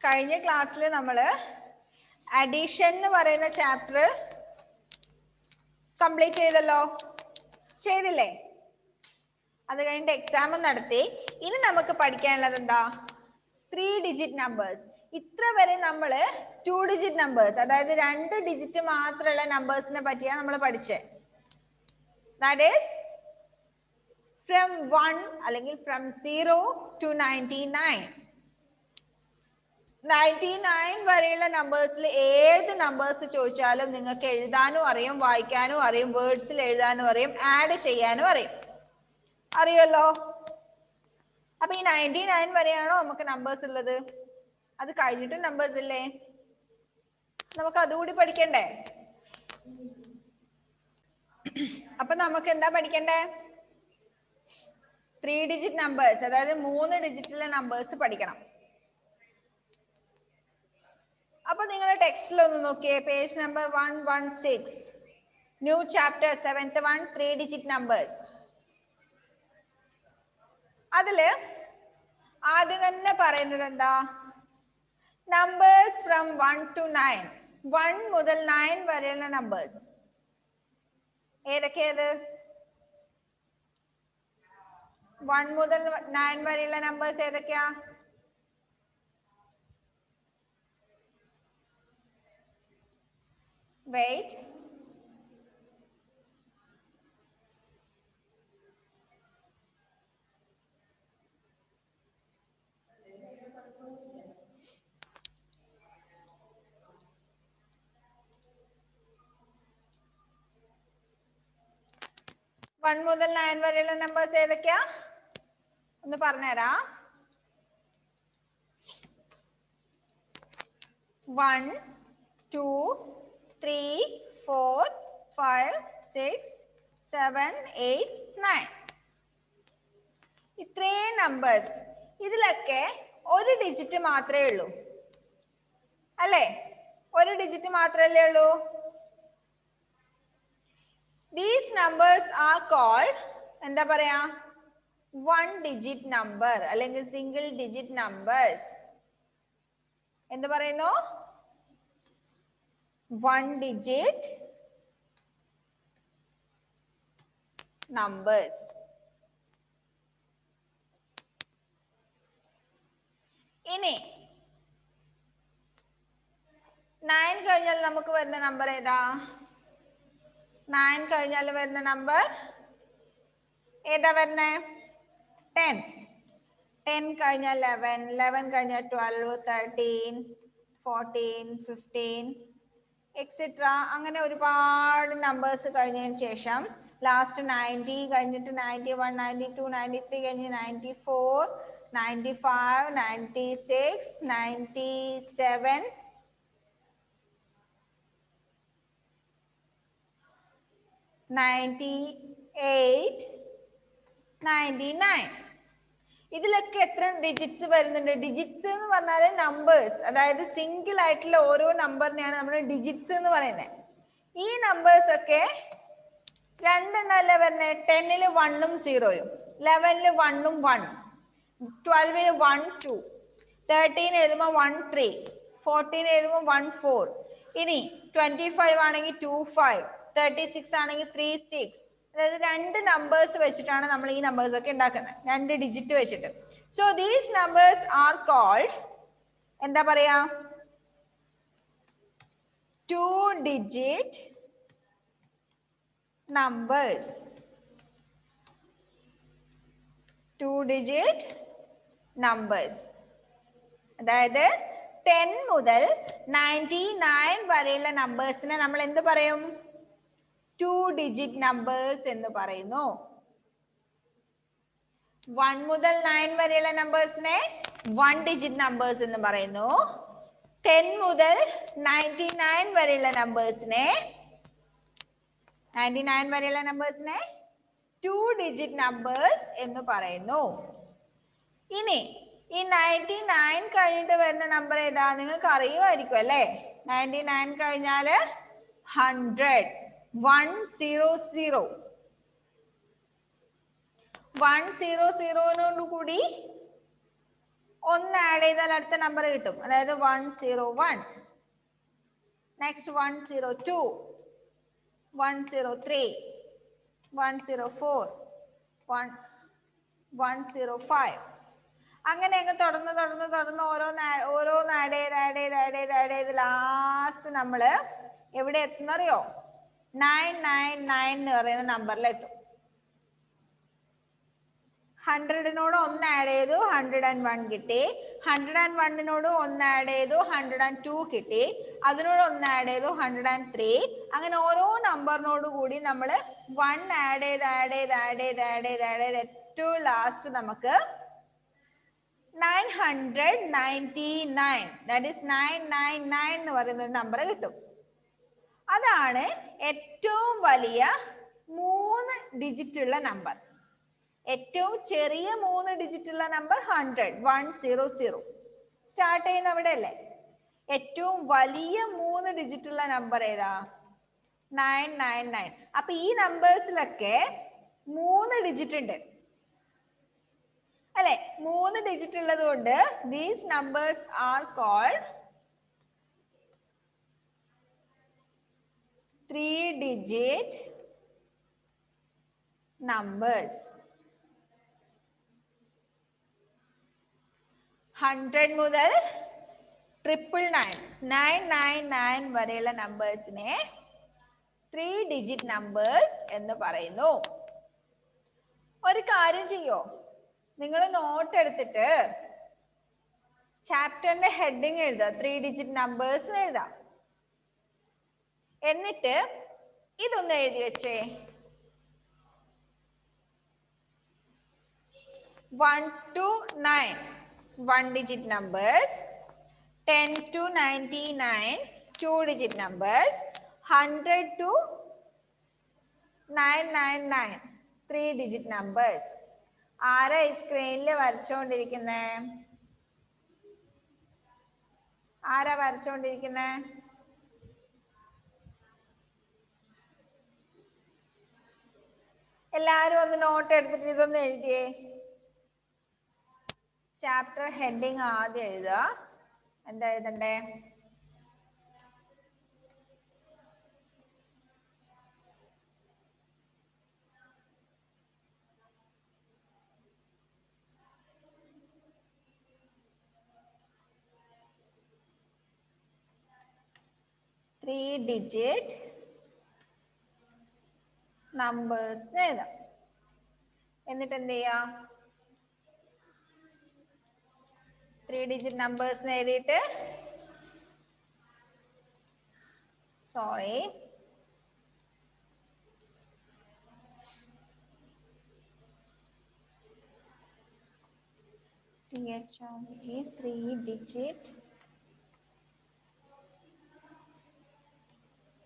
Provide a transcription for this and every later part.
കഴിഞ്ഞ ക്ലാസ്സിൽ നമ്മൾ അഡീഷൻ എന്ന് പറയുന്ന ചാപ്റ്റർ കംപ്ലീറ്റ് ചെയ്തല്ലോ, ചെയ്തില്ലേ? അത് കഴിഞ്ഞിട്ട് എക്സാം നടത്തി. ഇനി നമുക്ക് പഠിക്കാനുള്ളത് എന്താ? 3 ഡിജിറ്റ് നമ്പേഴ്സ്. ഇത്ര വരെ നമ്മൾ 2 ഡിജിറ്റ് നമ്പേഴ്സ്, അതായത് 2 ഡിജിറ്റ് മാത്രമുള്ള നമ്പേഴ്സിനെ പറ്റിയാണ് നമ്മൾ പഠിച്ചത്. ദാറ്റ് ഈസ് ഫ്രം 1 അല്ലെങ്കിൽ ഫ്രം 0 to 99. 99 വരെയുള്ള നമ്പേഴ്സിൽ ഏത് നമ്പേഴ്സ് ചോദിച്ചാലും നിങ്ങൾക്ക് എഴുതാനും അറിയും, വായിക്കാനും അറിയും, വേർഡ്സിൽ എഴുതാനും അറിയും, ആഡ് ചെയ്യാനും അറിയും. അറിയല്ലോ? അപ്പൊ ഈ 99 വരെയാണോ നമുക്ക് നമ്പേഴ്സ് ഉള്ളത്? അത് കഴിഞ്ഞിട്ടും നമ്പേഴ്സ് ഇല്ലേ? നമുക്ക് അതുകൂടി പഠിക്കണ്ടേ? അപ്പൊ നമുക്ക് എന്താ പഠിക്കണ്ടേ? 3 ഡിജിറ്റ് നമ്പേഴ്സ്, അതായത് 3 ഡിജിറ്റിലെ നമ്പേഴ്സ് പഠിക്കണം. അപ്പൊ നിങ്ങളുടെ ടെക്സ്റ്റിൽ ഒന്ന് നോക്കിയേ, page number 116, new chapter 7th one, 3 digit numbers. അതില് ആദ്യം തന്നെ പറയുന്നത് എന്താ? Numbers from 1 to 9. 1 മുതൽ 9 വരെയുള്ള നമ്പേഴ്സ് ഏതൊക്കെയത്? 1 മുതൽ 9 വരെയുള്ള നമ്പേഴ്സ് ഏതൊക്കെയാ? വെയിറ്റ്, വൺ മുതൽ 9 വരെയുള്ള നമ്പേഴ്സ് ഏതൊക്കെയാ? ഒന്ന് പറഞ്ഞുതരാം. 1, 2, 3, 4, 5, 6, 7, 8, 9. ഇത്രയും നമ്പേഴ്സ്. ഇതിലൊക്കെ ഒരു ഡിജിറ്റ് മാത്രമേ ഉള്ളൂ, അല്ലേ? ഒരു ഡിജിറ്റ് മാത്രമല്ലേ ഉള്ളൂ. These numbers are called എന്താ പറയാ? 1 ഡിജിറ്റ് നമ്പർ അല്ലെങ്കിൽ സിംഗിൾ ഡിജിറ്റ് നമ്പേഴ്സ്. എന്ത് പറയുന്നു? 1 ഡിജിറ്റ് നമ്പേഴ്സ്. ഇനി 9 കഴിഞ്ഞാൽ നമുക്ക് വരുന്ന നമ്പർ ഏതാ? 9 കഴിഞ്ഞാൽ വരുന്ന നമ്പർ ഏതാ വരുന്നേ? 10. 10 കഴിഞ്ഞാൽ 11, 11 കഴിഞ്ഞാൽ 12, 13, 14, 15 എക്സെട്ര. അങ്ങനെ ഒരുപാട് നമ്പേഴ്സ് കഴിഞ്ഞതിന് ശേഷം ലാസ്റ്റ് 90 കഴിഞ്ഞിട്ട് 91, 92, 93 കഴിഞ്ഞ് 94, 95, 96, 97, 98, 99. ഇതിലൊക്കെ എത്ര ഡിജിറ്റ്സ് വരുന്നുണ്ട്? ഡിജിറ്റ്സ് എന്ന് പറഞ്ഞാൽ നമ്പേഴ്സ്, അതായത് സിംഗിൾ ആയിട്ടുള്ള ഓരോ നമ്പറിനെയാണ് നമ്മൾ ഡിജിറ്റ്സ് എന്ന് പറയുന്നത്. ഈ നമ്പേഴ്സ് ഒക്കെ രണ്ടെണ്ണല്ല വരുന്നത്. 10ൽ 1ഉം 0യും, 11ൽ 1ഉം 1, 12ൽ 1, 2, 13 എഴുതുമ്പോൾ 1, 3, 14 എഴുതുമ്പോൾ 1, 4. ഇനി 25 ആണെങ്കിൽ 2, 5, 36 ആണെങ്കിൽ 3, 6. അതായത് 2 നമ്പേഴ്സ് വെച്ചിട്ടാണ് നമ്മൾ ഈ നമ്പേഴ്സ് ഒക്കെ ഉണ്ടാക്കുന്നത്, 2 ഡിജിറ്റ് വെച്ചിട്ട്. So these numbers are called എന്താ പറയാ? 2 ഡിജിറ്റ് നമ്പേഴ്സ്. 2 ഡിജിറ്റ് നമ്പേഴ്സ്, അതായത് 10 മുതൽ 99 വരെയുള്ള നമ്പേഴ്സിനെ നമ്മൾ എന്ത് പറയും? 2 ഡിജിറ്റ് നമ്പേഴ്സ് എന്ന് പറയുന്നു. 1 മുതൽ 9 വരെയുള്ള നമ്പേഴ്സിനെ 1 ഡിജിറ്റ് നമ്പേഴ്സ് എന്ന് പറയുന്നു. 10 മുതൽ 99 വരെയുള്ള നമ്പേഴ്സിനെ 2 ഡിജിറ്റ് നമ്പേഴ്സ് എന്ന് പറയുന്നു. ഇനി ഈ 99 കഴിഞ്ഞിട്ട് വരുന്ന നമ്പർ ഏതാ? നിങ്ങൾക്ക് അറിയുമായിരിക്കും അല്ലേ? 99 കഴിഞ്ഞാൽ 100, 100. 100 കൂടി 1 ആഡ് ചെയ്താൽ അടുത്ത നമ്പർ കിട്ടും. അതായത് 101, നെക്സ്റ്റ് 102, 103, 104, 105. അങ്ങനെ അങ്ങ് തുടർന്ന് ഓരോന്ന് ആഡ് ചെയ്ത് ലാസ്റ്റ് നമ്മള് എവിടെ എത്തുന്നറിയോ? 999 എന്ന് പറയുന്ന നമ്പറിൽ എത്തും. 100നോട് 1 ആഡ് ചെയ്തു 101 കിട്ടി. 101നോട് 1 ആഡ് ചെയ്തു 102 കിട്ടി. അതിനോട് 1 ആഡ് ചെയ്തു 103. അങ്ങനെ ഓരോ നമ്പറിനോട് കൂടി നമ്മൾ 1 ആഡ് ചെയ്ത് ഏറ്റവും ലാസ്റ്റ് നമുക്ക് 999, that is 999 എന്ന് പറയുന്ന ഒരു നമ്പർ കിട്ടും. അതാണ് ഏറ്റവും വലിയ 3 ഡിജിറ്റ് ഉള്ള നമ്പർ. ഏറ്റവും ചെറിയ 3 ഡിജിറ്റ് ഉള്ള നമ്പർ 100, 100. സ്റ്റാർട്ട് ചെയ്യുന്ന അവിടെ അല്ലേ? ഏറ്റവും വലിയ 3 ഡിജിറ്റ് ഉള്ള നമ്പർ ഏതാ? 999. അപ്പൊ ഈ നമ്പേഴ്സിലൊക്കെ 3 ഡിജിറ്റ് ഉണ്ട് അല്ലെ? 3 ഡിജിറ്റ് ഉള്ളത് കൊണ്ട് these numbers are called 3-digit numbers. 100 മുതൽ 999 വരെയുള്ള നമ്പേഴ്സിനെ 3-digit numbers എന്ന് പറയുന്നു. ഒരു കാര്യം ചെയ്യോ, നിങ്ങൾ നോട്ട് എടുത്തിട്ട് ചാപ്റ്ററിന്റെ ഹെഡിങ് എഴുതുക, 3-digit numbers എഴുതാം. എന്നിട്ട് ഇതൊന്ന് എഴുതി വെച്ചേ. 1 to 9 1-digit numbers, 10 to 99 2-digit numbers, 100 to 999 3-digit numbers. ആരാ ഈ സ്ക്രീനിൽ വരച്ചോണ്ടിരിക്കുന്നേ? ആരാ വരച്ചോണ്ടിരിക്കുന്നേ? എല്ലാരും ഒന്ന് നോട്ട് എടുത്തിട്ട് ഇതൊന്ന് എഴുതിയേ. ചാപ്റ്റർ ഹെഡിങ് ആദ്യം എഴുതുക. എന്താ എഴുതണ്ടേ? Three-digit numbers എഴുതാം. എന്നിട്ട് എന്ത് ചെയ്യാം? 3-digit numbers എഴുതിയിട്ട് three-digit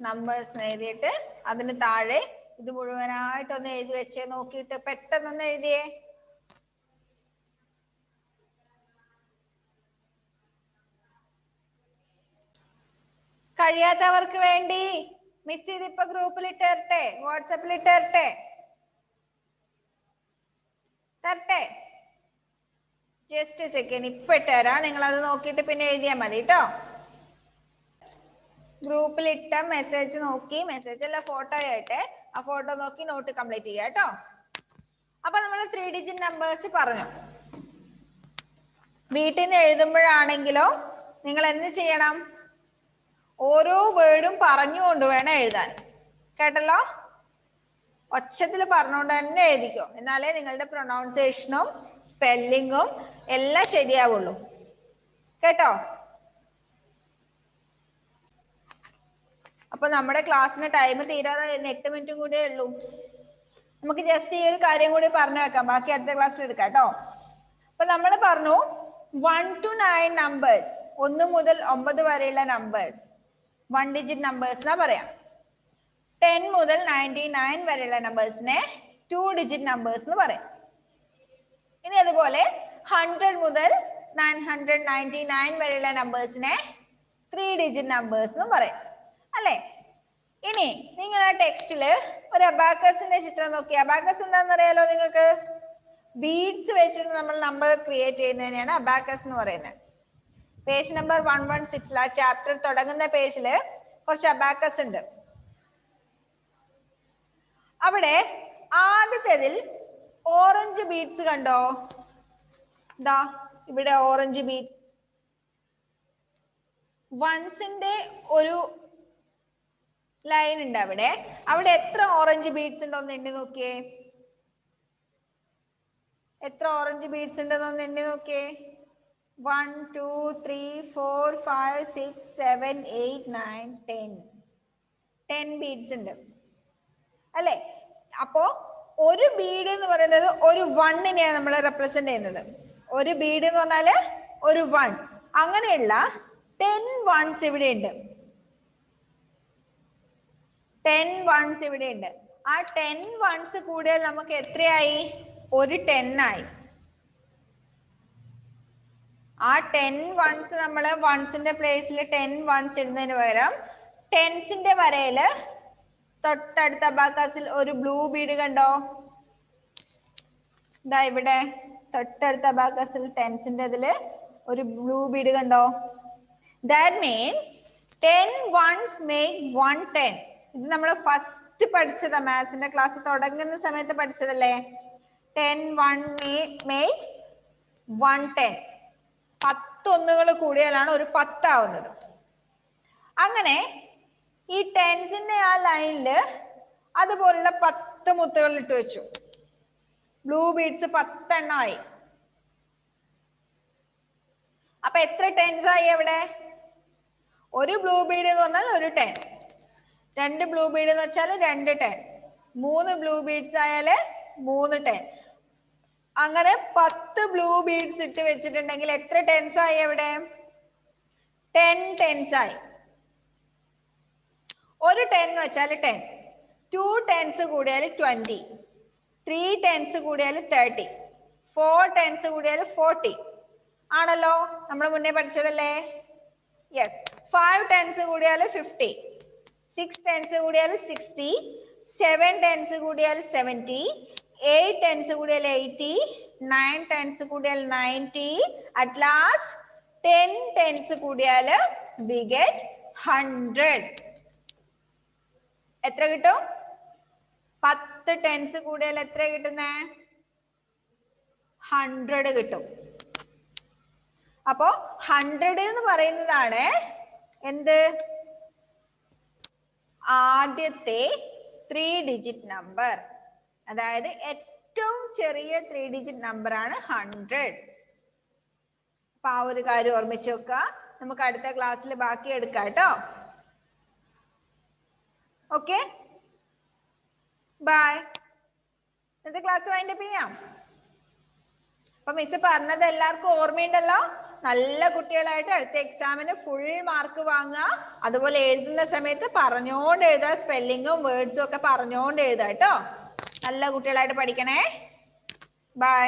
numbers എഴുതിയിട്ട് അതിന് താഴെ ഇത് മുഴുവനായിട്ടൊന്ന് എഴുതി വെച്ചേ. നോക്കിയിട്ട് പെട്ടെന്നൊന്ന് എഴുതിയേ. കഴിയാത്തവർക്ക് വേണ്ടി മിസ് ഇതിപ്പോ ഗ്രൂപ്പിൽ ഇട്ടേരട്ടെ, വാട്സാപ്പിൽ ഇട്ടേരട്ടെ, തരട്ടെ? ജസ്റ്റ് സെക്കൻഡ്, ഇപ്പൊ ഇട്ടുതരാം. നിങ്ങൾ അത് നോക്കിയിട്ട് പിന്നെ എഴുതിയാൽ മതി കേട്ടോ. ഗ്രൂപ്പിൽ ഇട്ട മെസ്സേജ് നോക്കി, മെസ്സേജ് അല്ല ഫോട്ടോ ആയിട്ട്, ആ ഫോട്ടോ നോക്കി നോട്ട് കംപ്ലീറ്റ് ചെയ്യാം കേട്ടോ. അപ്പൊ നമ്മൾ 3-digit നമ്പേഴ്സ് പറഞ്ഞു. വീട്ടിൽ നിന്ന് എഴുതുമ്പോഴാണെങ്കിലോ നിങ്ങൾ എന്ത് ചെയ്യണം? ഓരോ വേർഡും പറഞ്ഞുകൊണ്ട് വേണം എഴുതാൻ. കേട്ടല്ലോ? ഒച്ചത്തിൽ പറഞ്ഞുകൊണ്ട് തന്നെ എഴുതിക്കോ. എന്നാലേ നിങ്ങളുടെ പ്രൊനൗൺസിയേഷനും സ്പെല്ലിങ്ങും എല്ലാം ശരിയാവുള്ളൂ. കേട്ടോ? അപ്പൊ നമ്മുടെ ക്ലാസ്സിന് ടൈം തീരാറായി, 8 മിനിറ്റും കൂടിയേ ഉള്ളൂ. നമുക്ക് ജസ്റ്റ് ഈ ഒരു കാര്യം കൂടി പറഞ്ഞു വെക്കാം, ബാക്കി അടുത്ത ക്ലാസ്സിൽ എടുക്കാം കേട്ടോ. അപ്പൊ നമ്മൾ പറഞ്ഞു 1 to 9 നമ്പേഴ്സ്, 1 മുതൽ 9 വരെയുള്ള നമ്പേഴ്സ് 1-digit നമ്പേഴ്സ് എന്നാ പറയാം. 10 മുതൽ 99 വരെയുള്ള നമ്പേഴ്സിനെ 2-digit നമ്പേഴ്സ് എന്ന് പറയാം. ഇനി അതുപോലെ 100 മുതൽ 999 വരെയുള്ള നമ്പേഴ്സിനെ 3-digit നമ്പേഴ്സ് എന്ന് പറയാം അല്ലേ? ഇനി നിങ്ങൾ ആ ടെക്സ്റ്റില് ഒരു അബാക്കസിന്റെ ചിത്രം നോക്കി. അബാക്കസ് എന്താണെന്ന് അറിയാലോ നിങ്ങൾക്ക്? ബീഡ്സ് വെച്ചിട്ട് നമ്മൾ നമ്പർ ക്രിയേറ്റ് ചെയ്യുന്നതിനെയാണ് അബാക്കസ് എന്ന് പറയുന്നത്. പേജ് നമ്പർ 116 ആ ചാപ്റ്റർ തുടങ്ങുന്ന പേജില് കുറച്ച് അബാക്കസ് ഉണ്ട്. അവിടെ ആദ്യത്തേതിൽ ഓറഞ്ച് ബീഡ്സ് കണ്ടോ? ദാ ഇവിടെ ഓറഞ്ച് ബീഡ്സ്. വൺസിന്റെ ഒരു ലൈൻ ഉണ്ട് അവിടെ. അവിടെ എത്ര ഓറഞ്ച് ബീഡ്സ് ഉണ്ടോ എന്ന് എണ്ണി നോക്കിയേ. എത്ര ഓറഞ്ച് ബീഡ്സ് ഉണ്ടെന്ന് എണ്ണി നോക്കിയേ. 1 2 3 4 5 6 7 8 9 10 ബീഡ്സ് ഉണ്ട് അല്ലെ. അപ്പോ ഒരു ബീഡ് എന്ന് പറയുന്നത് ഒരു വണ്ണിനെയാണ് നമ്മൾ റെപ്രസെന്റ് ചെയ്യുന്നത്. ഒരു ബീഡ് എന്ന് പറഞ്ഞാല് ഒരു വൺ. അങ്ങനെയുള്ള 10 വൺസ് ഇവിടെ ഉണ്ട്. 10 വൺസ് ഇവിടെ ഉണ്ട്. ആ 10 വൺസ് കൂടിയാൽ നമുക്ക് എത്രയായി? ഒരു 10 ആയി. ആ 10 വൺസ് നമ്മള് വൺസിന്റെ പ്ലേസിൽ 10 വൺസ് ഇടുന്നതിന് പകരം ടെൻസിന്റെ വരയില് തൊട്ടടുത്ത അബാക്കസിൽ ഒരു ബ്ലൂ ബീഡ് കണ്ടോ? ഇതാ ഇവിടെ തൊട്ടടുത്ത അബാക്കസിൽ ടെൻസിന്റെ ഇതില് ഒരു ബ്ലൂ ബീഡ് കണ്ടോ? That means 10 once make 110. ഇത് നമ്മൾ ഫസ്റ്റ് പഠിച്ചതാ, മാത്സിന്റെ ക്ലാസ് തുടങ്ങുന്ന സമയത്ത് പഠിച്ചതല്ലേ. 10 1 മേക്സ് 110. 10 ഒന്നുകൾ കൂടിയാലാണ് ഒരു 10 ആവുന്നത്. അങ്ങനെ ഈ ടെൻസിന്റെ ആ ലൈനില് അതുപോലുള്ള 10 മുത്തുകൾ ഇട്ട് വെച്ചു. Blue beads 10 എണ്ണമായി. അപ്പൊ എത്ര ടെൻസ് ആയി അവിടെ? ഒരു ബ്ലൂ ബീഡ് എന്ന് പറഞ്ഞാൽ ഒരു 10. 2 ബ്ലൂ ബീഡ് എന്ന് വെച്ചാൽ 2 10. 3 ബ്ലൂ ബീഡ്സ് ആയാല് 3 10. അങ്ങനെ 10 ബ്ലൂ ബീഡ്സ് ഇട്ട് വെച്ചിട്ടുണ്ടെങ്കിൽ എത്ര ടെൻസ് ആയി അവിടെ? 10 ടെൻസ് ആയി. ഒരു 10 എന്ന് വെച്ചാൽ 10. 2 ടെൻസ് കൂടിയാൽ 20. 3 ടെൻസ് കൂടിയാൽ 30. 4 ടെൻസ് കൂടിയാൽ 40 ആണല്ലോ. നമ്മൾ മുന്നേ പഠിച്ചതല്ലേ. യെസ്. 5 ടെൻസ് കൂടിയാൽ 50. 6 ടെൻസ് കൂടിയാൽ 60. 7 ടെൻസ് കൂടിയാൽ 70. 8 ടെൻസ് കൂടിയാൽ 80. 9 ടെൻസ് കൂടിയാൽ 90. അറ്റ് ലാസ്റ്റ് 10 ടെൻസ് കൂടിയാൽ we get 100. എത്ര കിട്ടും? 10 ടെൻസ് കൂടിയാൽ എത്ര കിട്ടുന്നേ? 100 കിട്ടും. അപ്പോ 100 എന്ന് പറയുന്നതാണ് എന്ത്? ആദ്യത്തെ 3 ഡിജിറ്റ് നമ്പർ. അതായത് ഏറ്റവും ചെറിയ 3 ഡിജിറ്റ് നമ്പർ ആണ് 100. അപ്പൊ ആ ഒരു കാര്യം ഓർമ്മിച്ച് വെക്കുക. നമുക്ക് അടുത്ത ക്ലാസ്സിൽ ബാക്കി എടുക്കാം കേട്ടോ. Okay, bye. ഇന്നത്തെ ക്ലാസ് വൈൻഡപ്പ് ചെയ്യാം. അപ്പൊ മിസ് പറഞ്ഞത് എല്ലാവർക്കും ഓർമ്മയുണ്ടല്ലോ. നല്ല കുട്ടികളായിട്ട് അടുത്ത എക്സാമിന് ഫുൾ മാർക്ക് വാങ്ങുക. അതുപോലെ എഴുതുന്ന സമയത്ത് പറഞ്ഞോണ്ട് എഴുതുക. സ്പെല്ലിങ്ങും വേർഡ്സും ഒക്കെ പറഞ്ഞോണ്ട് എഴുതുക കേട്ടോ. നല്ല കുട്ടികളായിട്ട് പഠിക്കണേ. ബൈ.